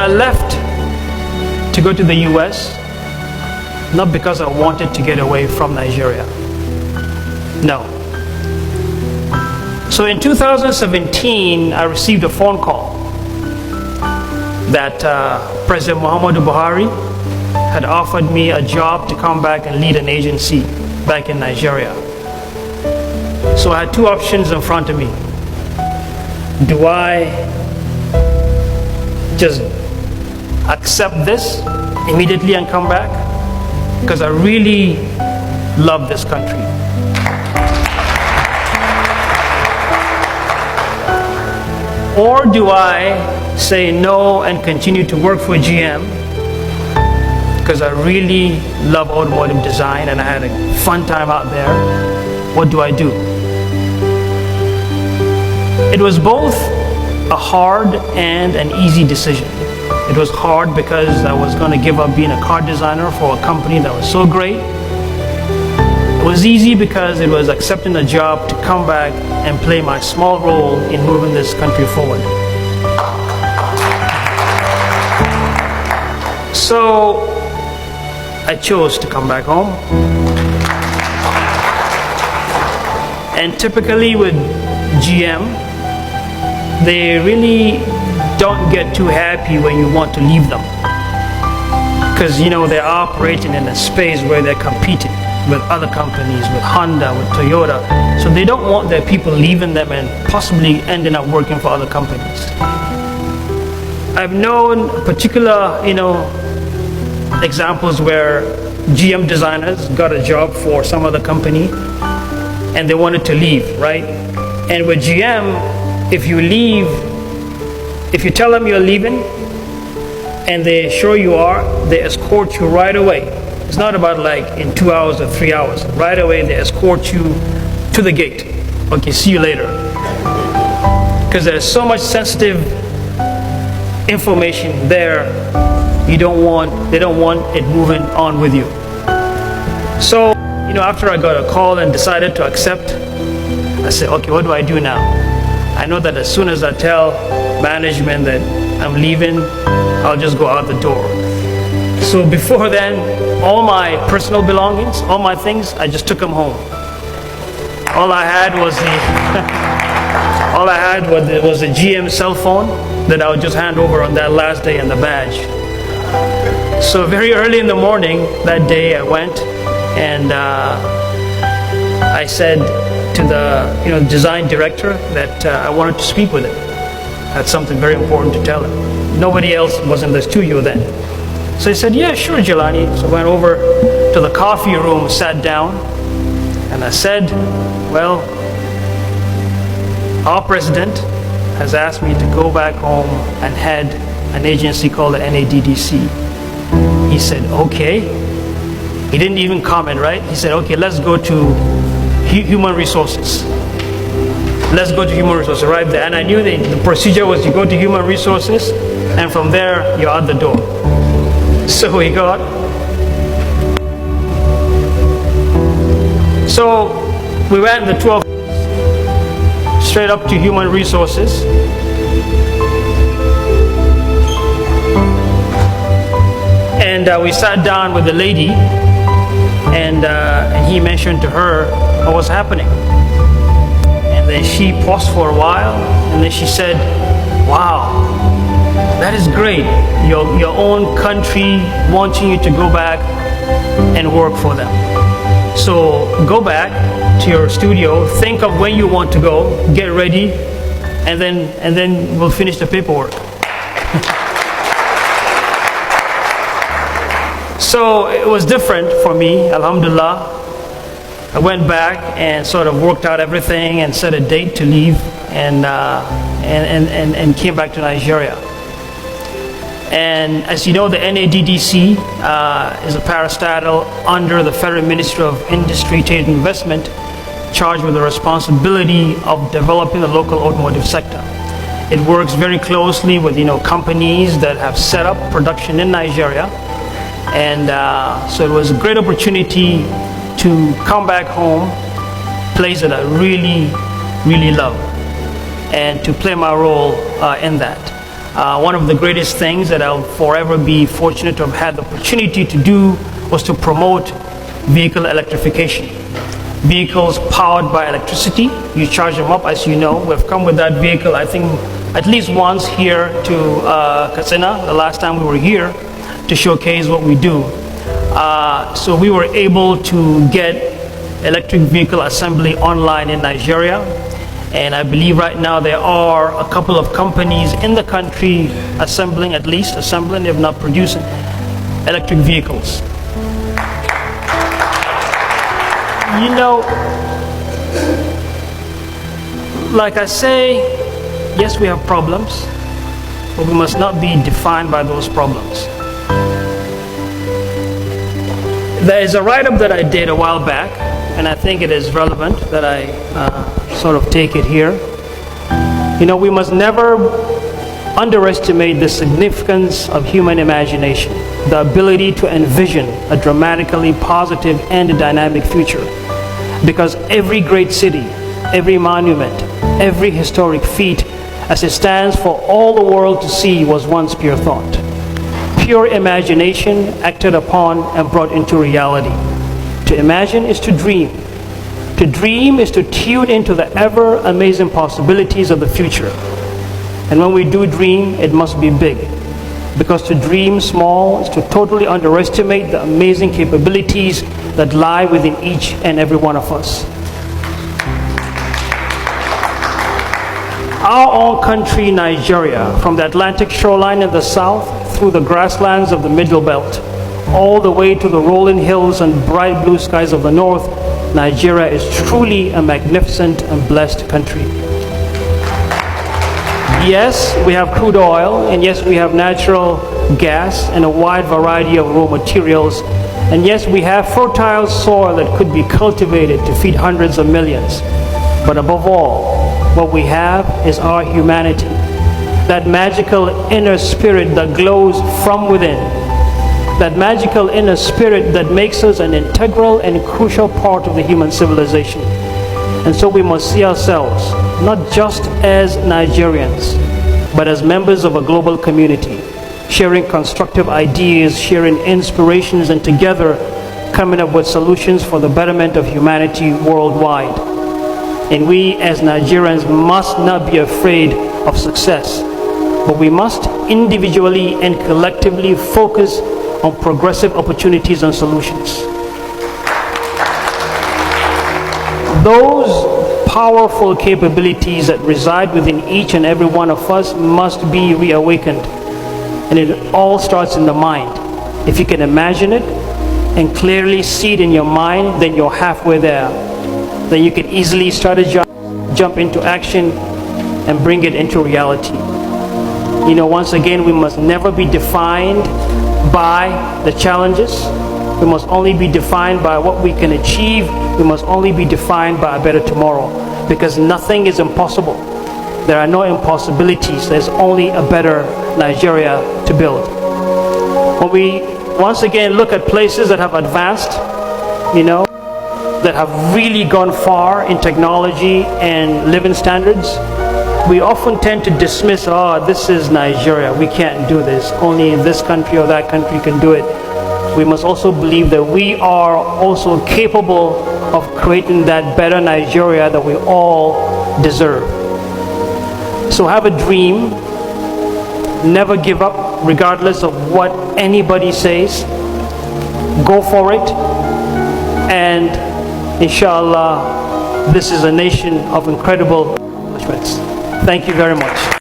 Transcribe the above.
I left to go to the US, not because I wanted to get away from Nigeria. No. So in 2017, I received a phone call that President Muhammadu Buhari had offered me a job to come back and lead an agency back in Nigeria. So I had two options in front of me. Do I just accept this immediately and come back? Because I really love this country. Or do I say no and continue to work for GM because I really love automotive design and I had a fun time out there? What do I do? It was both a hard and an easy decision. It was hard because I was going to give up being a car designer for a company that was so great. It was easy because it was accepting a job to come back and play my small role in moving this country forward. So I chose to come back home. And typically with GM, they really don't get too happy when you want to leave them. Because, you know, they're operating in a space where they're competing with other companies, with Honda, with Toyota. So they don't want their people leaving them and possibly ending up working for other companies. I've known particular, examples where GM designers got a job for some other company and they wanted to leave, right? And with GM, if you leave, if you tell them you're leaving and they're sure you are, they escort you right away. It's not about like in 2 hours or 3 hours. Right away, they escort you to the gate. Okay, see you later. Because there's so much sensitive information there, they don't want it moving on with you. So, after I got a call and decided to accept, I said, okay, what do I do now? I know that as soon as I tell management that I'm leaving, I'll just go out the door. So before then, all my personal belongings, all my things, I just took them home. All I had was the GM cell phone that I would just hand over on that last day and the badge. So very early in the morning that day, I went and I said to the design director that I wanted to speak with him. Had something very important to tell him. Nobody else was in the studio then. So he said, yeah, sure, Jelani. So I went over to the coffee room, sat down, and I said, well, our president has asked me to go back home and head an agency called the NADDC. He said, okay. He didn't even comment, right? He said, okay, let's go to human resources. Let's go to human resources right there. And I knew the procedure was you go to human resources, and from there, you're out the door. So we got. So we went the 12 straight up to human resources. And we sat down with the lady, and he mentioned to her what was happening. And then she paused for a while, and then she said, wow, that is great. Your own country wanting you to go back and work for them. So go back to your studio, think of when you want to go, get ready, and then we'll finish the paperwork. So it was different for me, alhamdulillah. I went back and sort of worked out everything and set a date to leave and came back to Nigeria. And as you know, the NADDC is a parastatal under the Federal Ministry of Industry, Trade and Investment, charged with the responsibility of developing the local automotive sector. It works very closely with companies that have set up production in Nigeria. And so it was a great opportunity to come back home, place that I really, really love, and to play my role in that. One of the greatest things that I'll forever be fortunate to have had the opportunity to do was to promote vehicle electrification. Vehicles powered by electricity, you charge them up, as you know. We've come with that vehicle, I think, at least once here to Katsina, the last time we were here, to showcase what we do. So we were able to get electric vehicle assembly online in Nigeria. And I believe right now there are a couple of companies in the country assembling, if not producing, electric vehicles. You know, like I say, yes, we have problems, but we must not be defined by those problems. There is a write-up that I did a while back, and I think it is relevant that I sort of take it here. You know, we must never underestimate the significance of human imagination, the ability to envision a dramatically positive and dynamic future. Because every great city, every monument, every historic feat, as it stands for all the world to see, was once pure thought. Pure imagination acted upon and brought into reality. To imagine is to dream. To dream is to tune into the ever amazing possibilities of the future. And when we do dream, it must be big. Because to dream small is to totally underestimate the amazing capabilities that lie within each and every one of us. Our own country, Nigeria, from the Atlantic shoreline in the south through the grasslands of the Middle Belt, all the way to the rolling hills and bright blue skies of the north, Nigeria is truly a magnificent and blessed country. Yes, we have crude oil, and yes, we have natural gas and a wide variety of raw materials, and yes, we have fertile soil that could be cultivated to feed hundreds of millions. But above all, what we have is our humanity, that magical inner spirit that glows from within, that magical inner spirit that makes us an integral and crucial part of the human civilization. And so we must see ourselves not just as Nigerians, but as members of a global community, sharing constructive ideas, sharing inspirations, and together coming up with solutions for the betterment of humanity worldwide. And we as Nigerians must not be afraid of success, but we must individually and collectively focus on progressive opportunities and solutions. Those powerful capabilities that reside within each and every one of us must be reawakened. And it all starts in the mind. If you can imagine it and clearly see it in your mind, then you're halfway there. Then you can easily strategize, jump into action, and bring it into reality. You know, once again, we must never be defined by the challenges. We must only be defined by what we can achieve. We must only be defined by a better tomorrow, because nothing is impossible. There are no impossibilities. There's only a better Nigeria to build. When we once again look at places that have advanced, you know, that have really gone far in technology and living standards, we often tend to dismiss, oh, this is Nigeria, we can't do this. Only in this country or that country can do it. We must also believe that we are also capable of creating that better Nigeria that we all deserve. So have a dream, never give up regardless of what anybody says. Go for it, and inshallah, this is a nation of incredible accomplishments. Thank you very much.